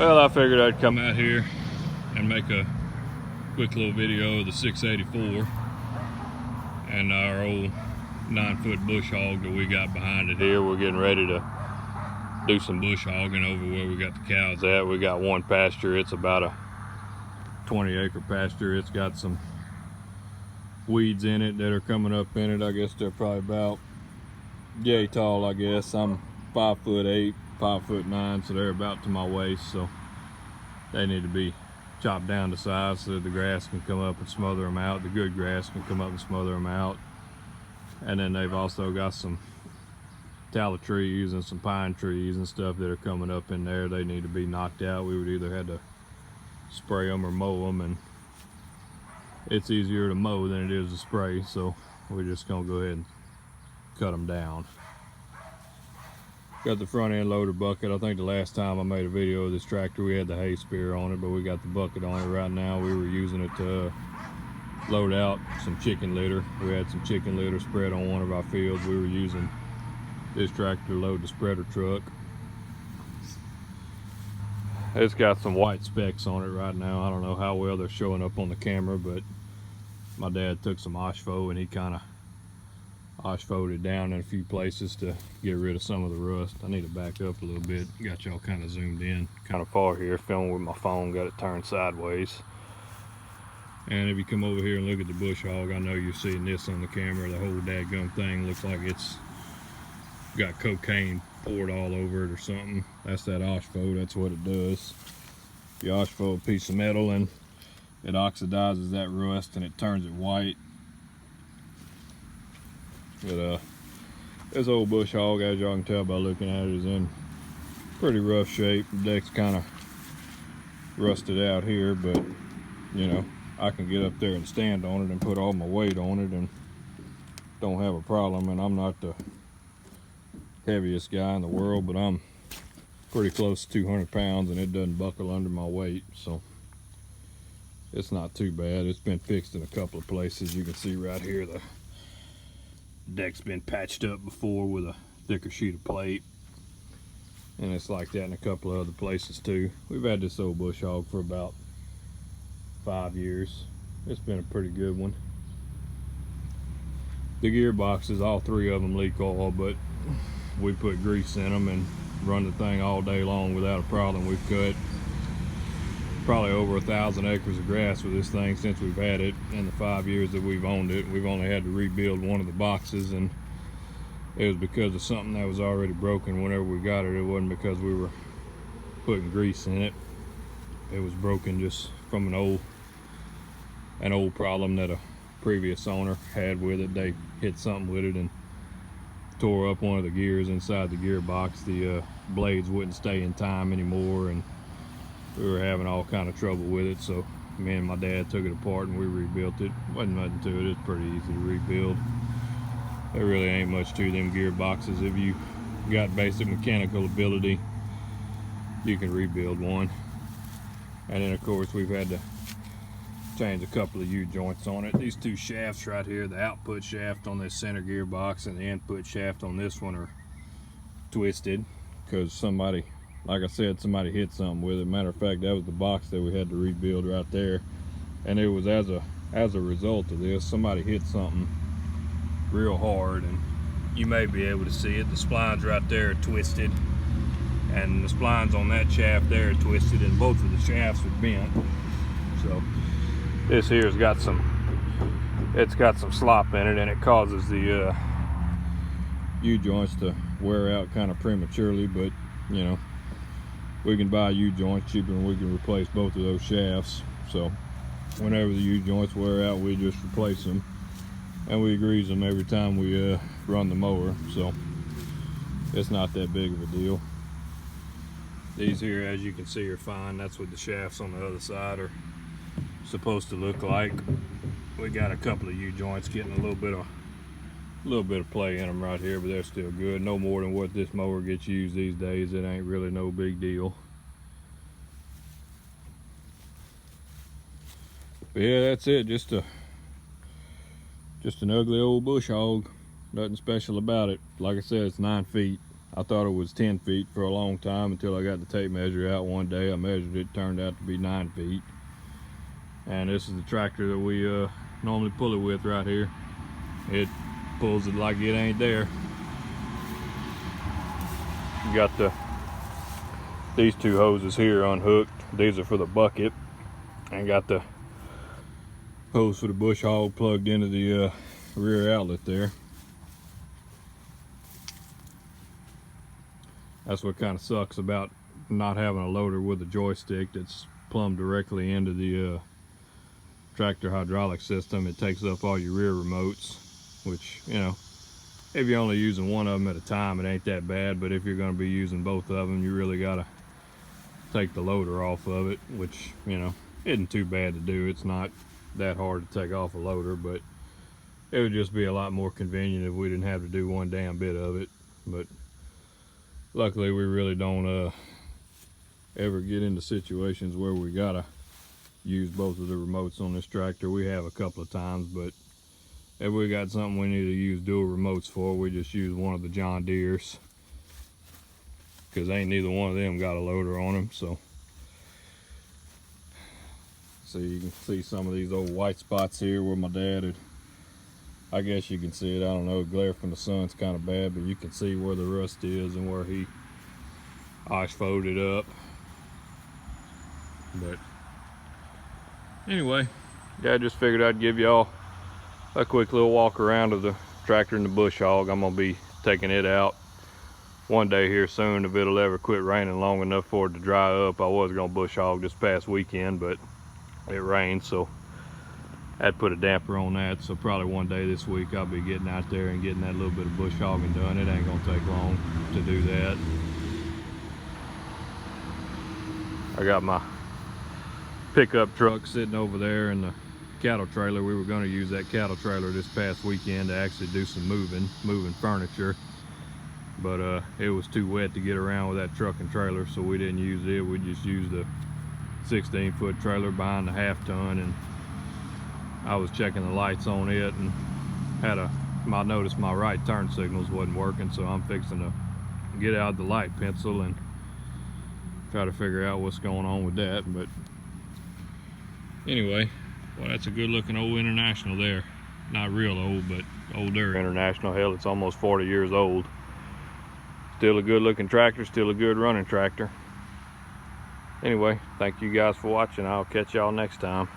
Well, I figured I'd come out here and make a quick little video of the 684 and our old 9-foot bush hog that we got behind it here. We're getting ready to do some bush hogging over where we got the cows at. We got one pasture. It's about a 20-acre pasture. It's got some weeds in it that are coming up in it. I guess they're probably about yay tall. I guess I'm 5'8", 5'9", so they're about to my waist, so they need to be chopped down to size so that the grass can come up and smother them out. The good grass can come up and smother them out. And then they've also got some tallow trees and some pine trees and stuff that are coming up in there. They need to be knocked out. We would either have to spray them or mow them, and it's easier to mow than it is to spray, so we're just gonna go ahead and cut them down. Got the front end loader bucket. I think the last time I made a video of this tractor we had the hay spear on it, but we got the bucket on it right now. We were using it to load out some chicken litter. We had some chicken litter spread on one of our fields. We were using this tractor to load the spreader truck. It's got some white specks on it right now. I don't know how well they're showing up on the camera, but my dad took some oshfo and he kind of oshfoed it down in a few places to get rid of some of the rust. I need to back up a little bit. Got y'all kind of zoomed in kind of far here, filming with my phone, got it turned sideways. And if you come over here and look at the bush hog, I know you're seeing this on the camera. The whole dadgum thing looks like it's got cocaine poured all over it or something. That's that oshfo. That's what it does. You oshfo a piece of metal and it oxidizes that rust and it turns it white. But this old bush hog, as y'all can tell by looking at it, is in pretty rough shape. The deck's kind of rusted out here, but you know, I can get up there and stand on it and put all my weight on it and don't have a problem. And I'm not the heaviest guy in the world, but I'm pretty close to 200 pounds and it doesn't buckle under my weight, so it's not too bad. It's been fixed in a couple of places. You can see right here the deck's been patched up before with a thicker sheet of plate, and it's like that in a couple of other places too. We've had this old bush hog for about 5 years. It's been a pretty good one. The gearboxes, all three of them leak oil, but we put grease in them and run the thing all day long without a problem. We've cut probably over 1,000 acres of grass with this thing since we've had it. In the 5 years that we've owned it, we've only had to rebuild one of the boxes, and it was because of something that was already broken whenever we got it. It wasn't because we were putting grease in it. It was broken just from an old problem that a previous owner had with it. They hit something with it and tore up one of the gears inside the gearbox. The blades wouldn't stay in time anymore, and we were having all kind of trouble with it, so me and my dad took it apart and we rebuilt it. Wasn't nothing to it. It's pretty easy to rebuild. There really ain't much to them gearboxes. If you got basic mechanical ability, you can rebuild one. And then of course we've had to change a couple of U-joints on it. These two shafts right here, the output shaft on this center gearbox and the input shaft on this one, are twisted because somebody, like I said, somebody hit something with it. Matter of fact, that was the box that we had to rebuild right there, and it was as a result of this. Somebody hit something real hard, and you may be able to see it. The splines right there are twisted, and the splines on that shaft there are twisted, and both of the shafts are bent. So this here's got some slop in it, and it causes the U-joints to wear out kind of prematurely. But you know, we can buy U-joints cheaper and we can replace both of those shafts. So whenever the U-joints wear out, we just replace them, and we grease them every time we run the mower, so it's not that big of a deal. These here, as you can see, are fine. That's what the shafts on the other side are supposed to look like. We got a couple of U-joints getting a little bit of play in them right here, but they're still good. No more than what this mower gets used these days. It ain't really no big deal. But yeah, that's it. Just an ugly old bush hog. Nothing special about it. Like I said, it's 9 feet. I thought it was 10 feet for a long time until I got the tape measure out one day. I measured it, turned out to be 9 feet. And this is the tractor that we normally pull it with right here. It pulls it like it ain't there. You got these two hoses here unhooked. These are for the bucket. And got the hose for the bush hog plugged into the rear outlet there. That's what kind of sucks about not having a loader with a joystick that's plumbed directly into the tractor hydraulic system. It takes up all your rear remotes, which, you know, if you're only using one of them at a time, it ain't that bad. But if you're going to be using both of them, you really got to take the loader off of it, which, you know, isn't too bad to do. It's not that hard to take off a loader, but it would just be a lot more convenient if we didn't have to do one damn bit of it. But luckily we really don't ever get into situations where we gotta use both of the remotes on this tractor. We have a couple of times, but if we got something we need to use dual remotes for, we just use one of the John Deere's, because ain't neither one of them got a loader on them. So you can see some of these old white spots here where my dad had, I guess you can see it, I don't know, glare from the sun's kind of bad, but you can see where the rust is and where he ice folded up. But anyway, yeah, I just figured I'd give y'all a quick little walk around of the tractor and the bush hog. I'm gonna be taking it out one day here soon if it'll ever quit raining long enough for it to dry up. I was gonna bush hog this past weekend, but it rained, so I had to put a damper on that. So probably one day this week I'll be getting out there and getting that little bit of bush hogging done. It ain't gonna take long to do that. I got my pickup truck sitting over there in the cattle trailer. We were going to use that cattle trailer this past weekend to actually do some moving furniture, but it was too wet to get around with that truck and trailer, so we didn't use it. We just used a 16-foot trailer behind the half-ton, and I was checking the lights on it and I noticed my right turn signals wasn't working, so I'm fixing to get out the light pencil and try to figure out what's going on with that. But anyway, well, that's a good looking old International there. Not real old, but older International. Hell, it's almost 40 years old. Still a good looking tractor, still a good running tractor. Anyway, thank you guys for watching. I'll catch y'all next time.